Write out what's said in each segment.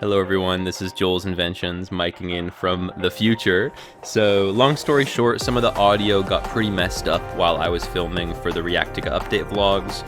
Hello everyone, this is Joel's Inventions, miking in from the future. So long story short, some of the audio got pretty messed up while I was filming for the Reactica update vlogs.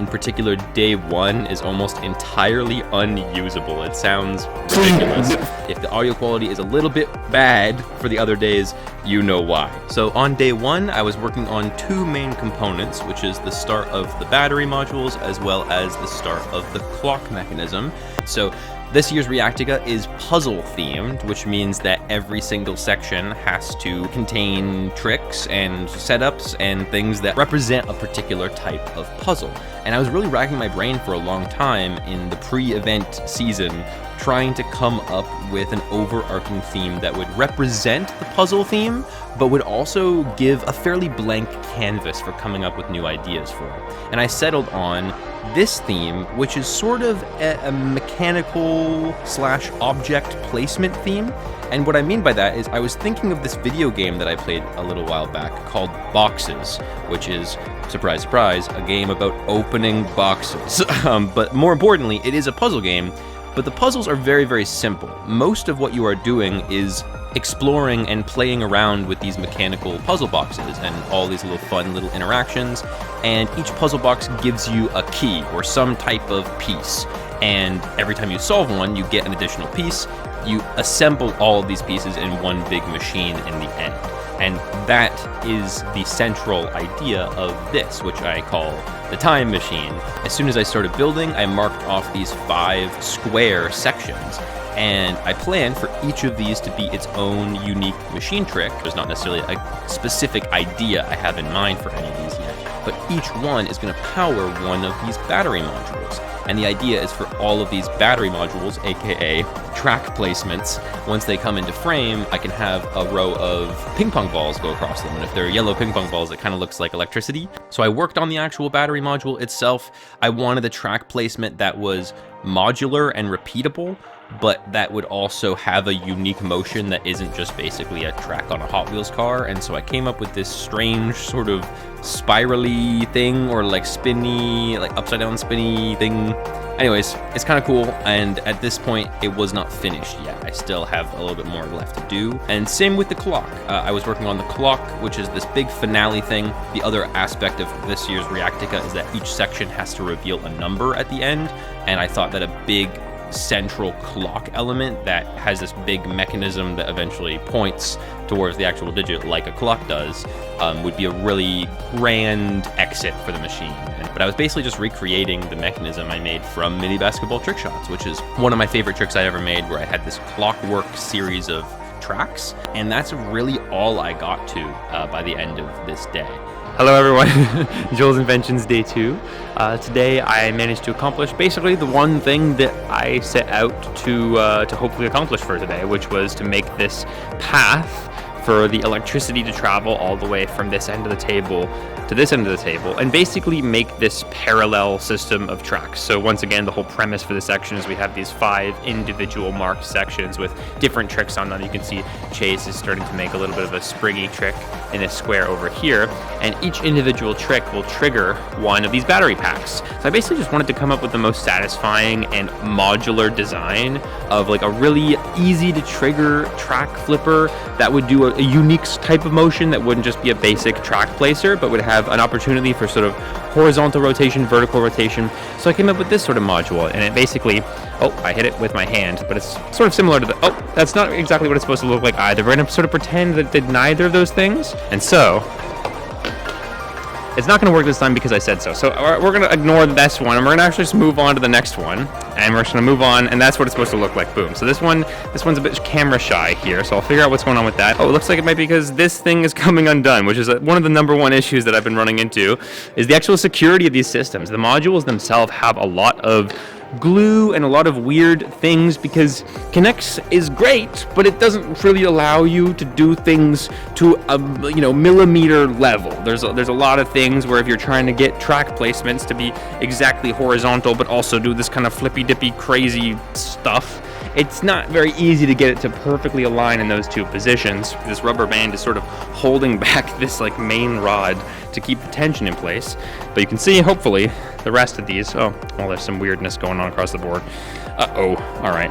In particular, day one is almost entirely unusable. It sounds ridiculous. If the audio quality is a little bit bad for the other days, you know why. So on day one, I was working on two main components, which is the start of the battery modules as well as the start of the clock mechanism. So this year's Reactica is puzzle themed, which means that every single section has to contain tricks and setups and things that represent a particular type of puzzle. And I was really racking my brain for a long time in the pre-event season trying to come up with an overarching theme that would represent the puzzle theme, but would also give a fairly blank canvas for coming up with new ideas for it. And I settled on this theme, which is sort of a mechanical slash object placement theme. And what I mean by that is I was thinking of this video game that I played a little while back called Boxes, which is, surprise, surprise, a game about opening boxes. But more importantly, it is a puzzle game. But the puzzles are very, very simple. Most of what you are doing is exploring and playing around with these mechanical puzzle boxes and all these little fun little interactions. And each puzzle box gives you a key or some type of piece. And every time you solve one, you get an additional piece. You assemble all of these pieces in one big machine in the end. And that is the central idea of this, which I call the time machine. As soon as I started building, I marked off these 5 square sections, and I planned for each of these to be its own unique machine trick. There's not necessarily a specific idea I have in mind for any of these yet, but each one is going to power one of these battery modules. And the idea is for all of these battery modules, aka track placements, once they come into frame, I can have a row of ping pong balls go across them. And if they're yellow ping pong balls, it kind of looks like electricity. So I worked on the actual battery module itself. I wanted a track placement that was modular and repeatable, but that would also have a unique motion that isn't just basically a track on a Hot Wheels car. And so I came up with this strange sort of spirally thing, or like spinny, like upside down spinny thing. Anyways, it's kind of cool, and at this point it was not finished yet. I still have a little bit more left to do. And same with the clock. I was working on the clock, which is this big finale thing. The other aspect of this year's Reactica is that each section has to reveal a number at the end, and I thought that a big central clock element that has this big mechanism that eventually points towards the actual digit like a clock does would be a really grand exit for the machine. But I was basically just recreating the mechanism I made from mini basketball trick shots, which is one of my favorite tricks I ever made, where I had this clockwork series of tracks, and that's really all I got to by the end of this day. Hello everyone, Joel's Inventions Day 2. Today I managed to accomplish basically the one thing that I set out to hopefully accomplish for today, which was to make this path for the electricity to travel all the way from this end of the table to this end of the table, and basically make this parallel system of tracks. So once again, the whole premise for the section is we have these 5 individual marked sections with different tricks on them. You can see Chase is starting to make a little bit of a spriggy trick in this square over here, and each individual trick will trigger one of these battery packs. So I basically just wanted to come up with the most satisfying and modular design of like a really easy to trigger track flipper that would do a unique type of motion that wouldn't just be a basic track placer, but would have an opportunity for sort of horizontal rotation, vertical rotation. So I came up with this sort of module, and it basically, oh, I hit it with my hand, but it's sort of similar to the, oh, that's not exactly what it's supposed to look like either. We're gonna sort of pretend that it did neither of those things. And so, it's not going to work this time because I said so. So we're going to ignore this one, and we're going to actually just move on to the next one. And we're just going to move on, and that's what it's supposed to look like. Boom. So this one's a bit camera shy here, so I'll figure out what's going on with that. Oh, it looks like it might be because this thing is coming undone, which is one of the number one issues that I've been running into, is the actual security of these systems. The modules themselves have a lot of glue and a lot of weird things because Connects is great, but it doesn't really allow you to do things to a millimeter level. There's a lot of things where if you're trying to get track placements to be exactly horizontal but also do this kind of flippy dippy crazy stuff, it's not very easy to get it to perfectly align in those two positions. This rubber band is sort of holding back this like main rod to keep the tension in place. But you can see, hopefully, the rest of these. Oh, well, there's some weirdness going on across the board. Uh-oh. All right.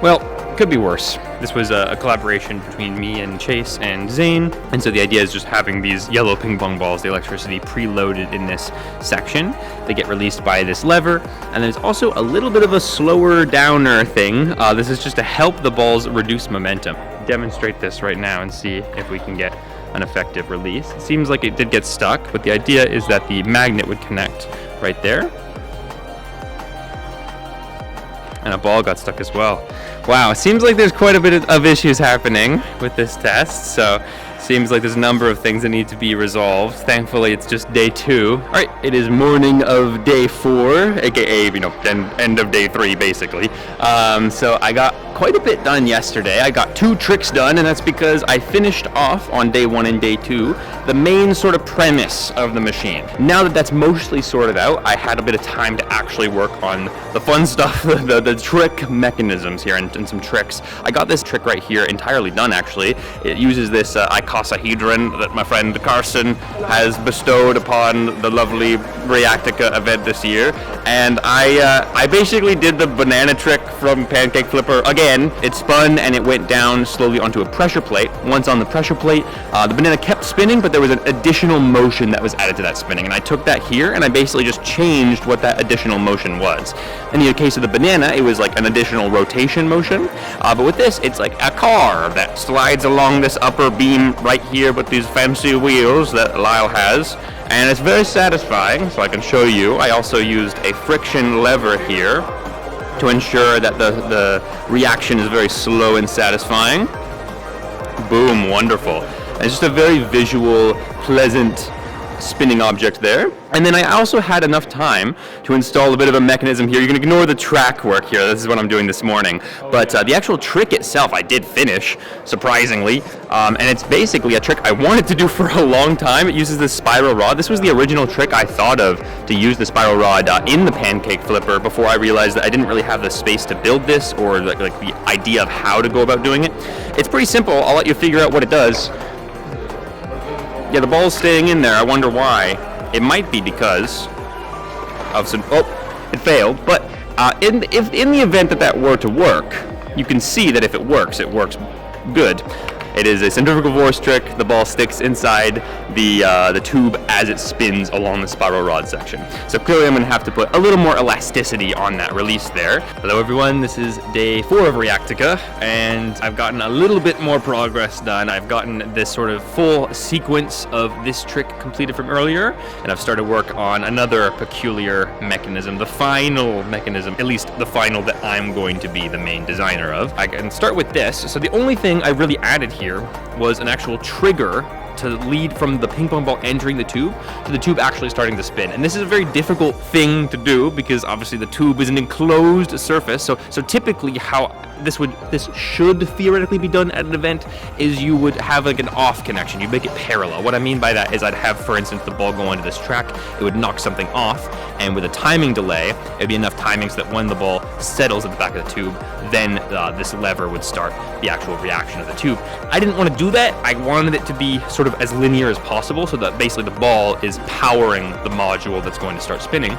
Well, could be worse. This was a collaboration between me and Chase and Zane, and so the idea is just having these yellow ping pong balls, the electricity preloaded in this section. They get released by this lever, and there's also a little bit of a slower downer thing. This is just to help the balls reduce momentum. Demonstrate this right now and see if we can get an effective release. It seems like it did get stuck, but the idea is that the magnet would connect right there. And a ball got stuck as well. Wow, it seems like there's quite a bit of issues happening with this test, so seems like there's a number of things that need to be resolved. Thankfully, it's just day 2. All right, it is morning of day 4, aka, end of day 3, basically. So I got quite a bit done yesterday. I got 2 tricks done, and that's because I finished off on day 1 and day 2 the main sort of premise of the machine. Now that that's mostly sorted out, I had a bit of time to actually work on the fun stuff, the trick mechanisms here and some tricks. I got this trick right here entirely done, actually. It uses this icosahedron that my friend Carson has bestowed upon the lovely Reactica event this year, and I basically did the banana trick from Pancake Flipper again. It spun and it went down slowly onto a pressure plate. Once on the pressure plate, the banana kept spinning, but there was an additional motion that was added to that spinning, and I took that here and I basically just changed what that additional motion was. In the case of the banana, it was like an additional rotation motion, but with this, it's like a car that slides along this upper beam right here with these fancy wheels that Lyle has, and it's very satisfying. So I can show you. I also used a friction lever here to ensure that the reaction is very slow and satisfying. Boom, wonderful. And it's just a very visual, pleasant spinning object there. And then I also had enough time to install a bit of a mechanism here. You can ignore the track work here. This is what I'm doing this morning. But the actual trick itself I did finish, surprisingly. And it's basically a trick I wanted to do for a long time. It uses this spiral rod. This was the original trick I thought of to use the spiral rod in the Pancake Flipper before I realized that I didn't really have the space to build this or like the idea of how to go about doing it. It's pretty simple. I'll let you figure out what it does. Yeah, the ball's staying in there. I wonder why. It might be because of some... Oh, it failed. But in the event that were to work, you can see that if it works good. It is a centrifugal force trick. The ball sticks inside the tube as it spins along the spiral rod section. So clearly I'm going to have to put a little more elasticity on that release there. Hello everyone, this is day 4 of Reactica, and I've gotten a little bit more progress done. I've gotten this sort of full sequence of this trick completed from earlier, and I've started work on another peculiar mechanism, the final mechanism, at least the final that I'm going to be the main designer of. I can start with this. So the only thing I really added here was an actual trigger to lead from the ping pong ball entering the tube to the tube actually starting to spin. And this is a very difficult thing to do because obviously the tube is an enclosed surface. So typically how this should theoretically be done at an event is you would have like an off connection. You make it parallel. What I mean by that is I'd have, for instance, the ball go onto this track, it would knock something off, and with a timing delay, it'd be enough timing so that when the ball settles at the back of the tube, then this lever would start the actual reaction of the tube. I didn't want to do that. I wanted it to be sort of as linear as possible so that basically the ball is powering the module that's going to start spinning.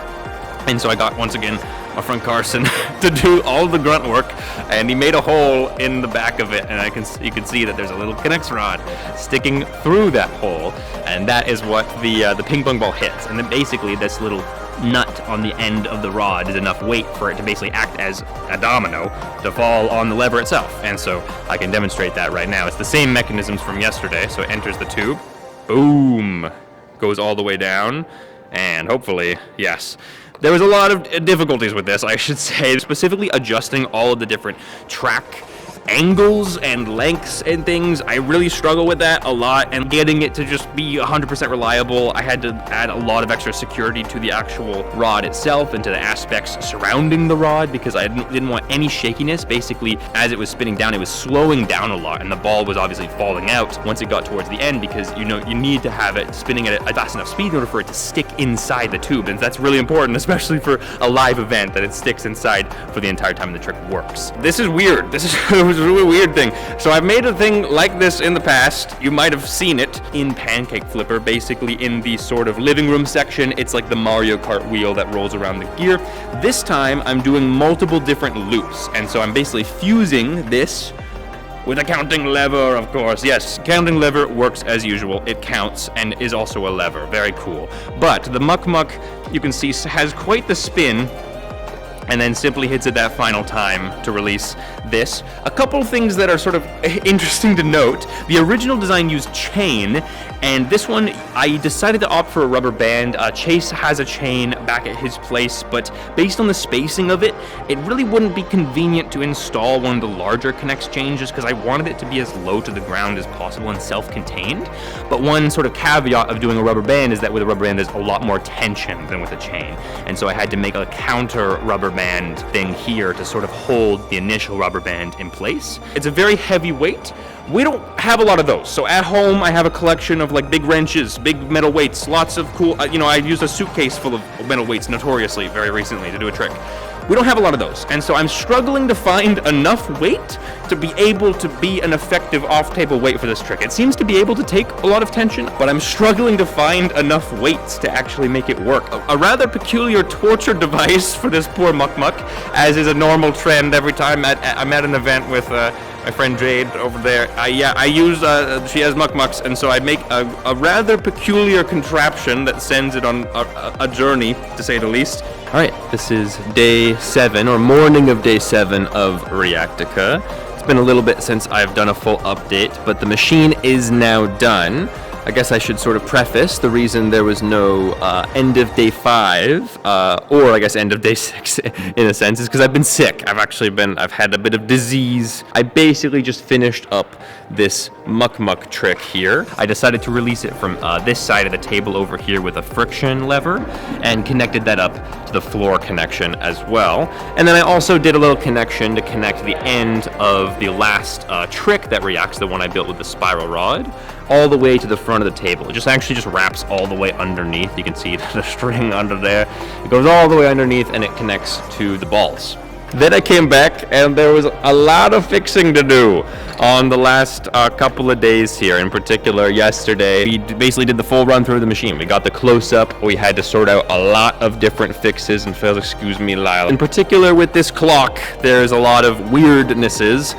And so I got, once again, my friend Carson to do all the grunt work, and he made a hole in the back of it, and you can see that there's a little connect rod sticking through that hole, and that is what the ping pong ball hits. And then basically this little nut on the end of the rod is enough weight for it to basically act as a domino to fall on the lever itself. And so I can demonstrate that right now. It's the same mechanisms from yesterday. So it enters the tube, boom, goes all the way down, and hopefully, yes. There was a lot of difficulties with this, I should say, specifically adjusting all of the different track angles and lengths and things. I really struggle with that a lot, and getting it to just be 100% reliable, I had to add a lot of extra security to the actual rod itself and to the aspects surrounding the rod because I didn't want any shakiness. Basically, as it was spinning down, it was slowing down a lot, and the ball was obviously falling out once it got towards the end because you need to have it spinning at a fast enough speed in order for it to stick inside the tube, and that's really important, especially for a live event, that it sticks inside for the entire time the trick works. This is weird. This is was a really weird thing. So I've made a thing like this in the past. You might have seen it in Pancake Flipper, basically in the sort of living room section. It's like the Mario Kart wheel that rolls around the gear. This time I'm doing multiple different loops, and so I'm basically fusing this with a counting lever, of course. Yes, counting lever works as usual. It counts and is also a lever. Very cool. But the Muck Muck, you can see, has quite the spin, and then simply hits it that final time to release this. A couple things that are sort of interesting to note. The original design used chain, and this one I decided to opt for a rubber band. Chase has a chain back at his place, but based on the spacing of it, it really wouldn't be convenient to install one of the larger Connects chains just because I wanted it to be as low to the ground as possible and self-contained. But one sort of caveat of doing a rubber band is that with a rubber band there's a lot more tension than with a chain, and so I had to make a counter rubber band thing here to sort of hold the initial rubber band in place. It's a very heavy weight. We don't have a lot of those, so at home I have a collection of like big wrenches, big metal weights, lots of cool, I used a suitcase full of metal weights notoriously very recently to do a trick. We don't have a lot of those, and so I'm struggling to find enough weight to be able to be an effective off-table weight for this trick. It seems to be able to take a lot of tension, but I'm struggling to find enough weights to actually make it work. A rather peculiar torture device for this poor Muck Muck, as is a normal trend every time I'm at an event with my friend Jade over there. I use, she has Muck Mucks, and so I make a rather peculiar contraption that sends it on a journey, to say the least. Alright, this is day 7, or morning of day 7 of Reactica. It's been a little bit since I've done a full update, but the machine is now done. I guess I should sort of preface the reason there was no end of day 5, or I guess end of day 6 in a sense, is because I've been sick. I've had a bit of disease. I basically just finished up this Muck Muck trick here. I decided to release it from this side of the table over here with a friction lever, and connected that up to the floor connection as well. And then I also did a little connection to connect the end of the last trick that reacts, the one I built with the spiral rod, all the way to the front of the table. It just wraps all the way underneath. You can see the string under there. It goes all the way underneath and it connects to the balls. Then I came back and there was a lot of fixing to do on the last couple of days here. In particular, yesterday, we basically did the full run through the machine. We got the close-up. We had to sort out a lot of different fixes, and Phil, excuse me, Lyle. In particular, with this clock, there's a lot of weirdnesses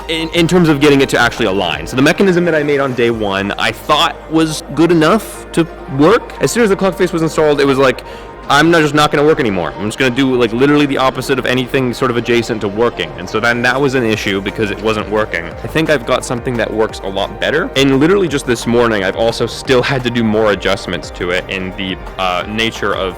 in terms of getting it to actually align. So the mechanism that I made on day 1, I thought was good enough to work. As soon as the clock face was installed, it was like, I'm just not going to work anymore. I'm just going to do like literally the opposite of anything sort of adjacent to working. And so then that was an issue because it wasn't working. I think I've got something that works a lot better. And literally just this morning, I've also still had to do more adjustments to it in the nature of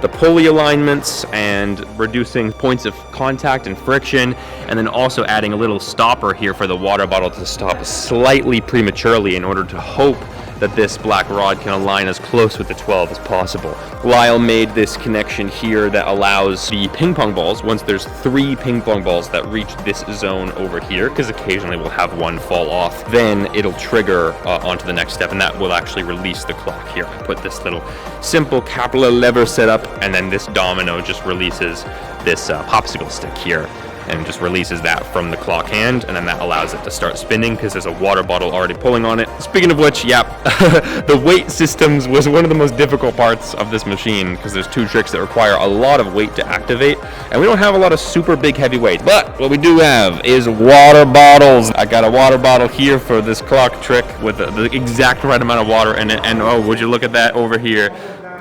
the pulley alignments and reducing points of contact and friction, and then also adding a little stopper here for the water bottle to stop slightly prematurely in order to hope that this black rod can align as close with the 12 as possible. Lyle made this connection here that allows the ping pong balls, once there's 3 ping pong balls that reach this zone over here, because occasionally we'll have one fall off, then it'll trigger onto the next step, and that will actually release the clock here. I put this little simple capillary lever setup, and then this domino just releases this popsicle stick here, and just releases that from the clock hand, and then that allows it to start spinning because there's a water bottle already pulling on it. Speaking of which, yeah, the weight systems was one of the most difficult parts of this machine because there's 2 tricks that require a lot of weight to activate, and we don't have a lot of super big heavy weights. But what we do have is water bottles. I got a water bottle here for this clock trick with the exact right amount of water in it, and oh, would you look at that over here?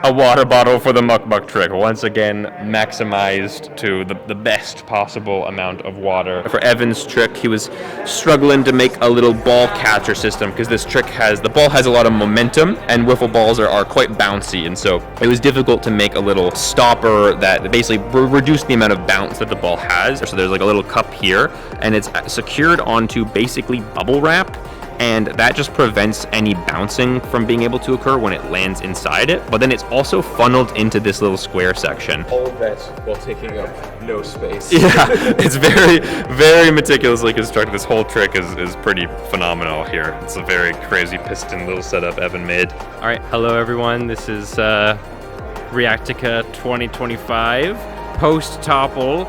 A water bottle for the Muck Muck trick. Once again, maximized to the best possible amount of water. For Evan's trick, he was struggling to make a little ball catcher system because this trick the ball has a lot of momentum, and wiffle balls are quite bouncy, and so it was difficult to make a little stopper that basically reduced the amount of bounce that the ball has. So there's like a little cup here, and it's secured onto basically bubble wrap, and that just prevents any bouncing from being able to occur when it lands inside it. But then it's also funneled into this little square section. All of that while taking up no space. Yeah, it's very, very meticulously constructed. This whole trick is pretty phenomenal here. It's a very crazy piston little setup Evan made. All right, hello everyone. This is Reactica 2025 post Topple.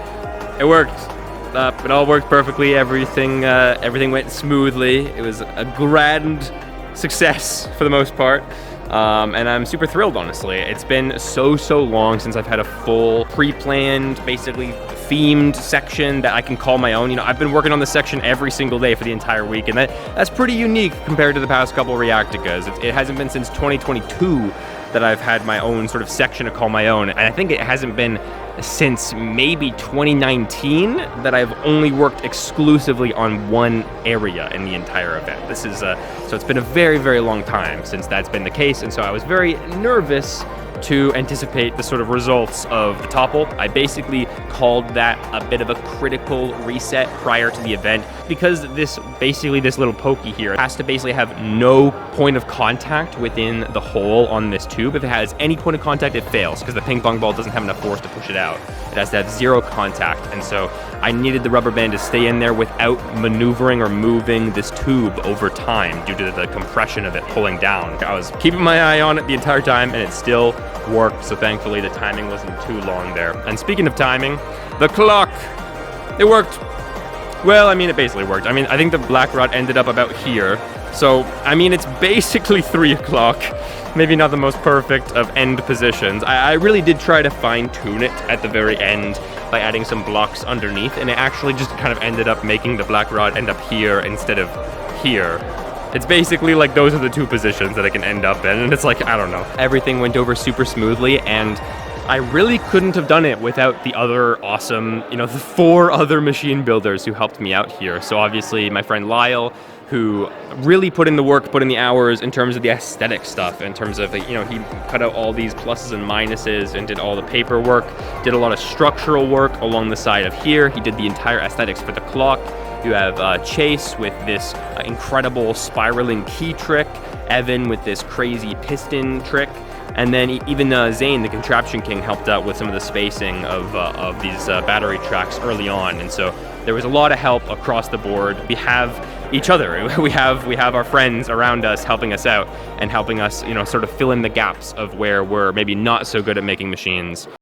It worked. It all worked perfectly. Everything went smoothly. It was a grand success for the most part. And I'm super thrilled, honestly. It's been so long since I've had a full pre-planned, basically themed section that I can call my own. You know, I've been working on this section every single day for the entire week, and that's pretty unique compared to the past couple Reacticas. It hasn't been since 2022 that I've had my own sort of section to call my own, and I think it hasn't been since maybe 2019 that I've only worked exclusively on one area in the entire event. This is so it's been a very long time since that's been the case, and so I was very nervous to anticipate the sort of results of the Topple. I basically called that a bit of a critical reset prior to the event, because this little pokey here has to basically have no point of contact within the hole on this tube. If it has any point of contact, it fails, because the ping pong ball doesn't have enough force to push it out. It has to have zero contact, and so I needed the rubber band to stay in there without maneuvering or moving this tube over time due to the compression of it pulling down. I was keeping my eye on it the entire time, and it still worked, so thankfully the timing wasn't too long there. And speaking of timing, the clock, it worked. Well, I mean, it basically worked. I mean, I think the black rod ended up about here. So, I mean, it's basically 3 o'clock. Maybe not the most perfect of end positions. I really did try to fine tune it at the very end by adding some blocks underneath, and it actually just kind of ended up making the black rod end up here instead of here. It's basically like those are the 2 positions that it can end up in, and it's like, I don't know. Everything went over super smoothly, and I really couldn't have done it without the other awesome, the 4 other machine builders who helped me out here. So obviously my friend Lyle, who really put in the work, put in the hours in terms of the aesthetic stuff, in terms of, he cut out all these pluses and minuses and did all the paperwork, did a lot of structural work along the side of here. He did the entire aesthetics for the clock. You have Chase with this incredible spiraling key trick, Evan with this crazy piston trick, and then even Zane, the contraption king, helped out with some of the spacing of these battery tracks early on. And so there was a lot of help across the board. We have each other. We have our friends around us helping us out and helping us, sort of fill in the gaps of where we're maybe not so good at making machines.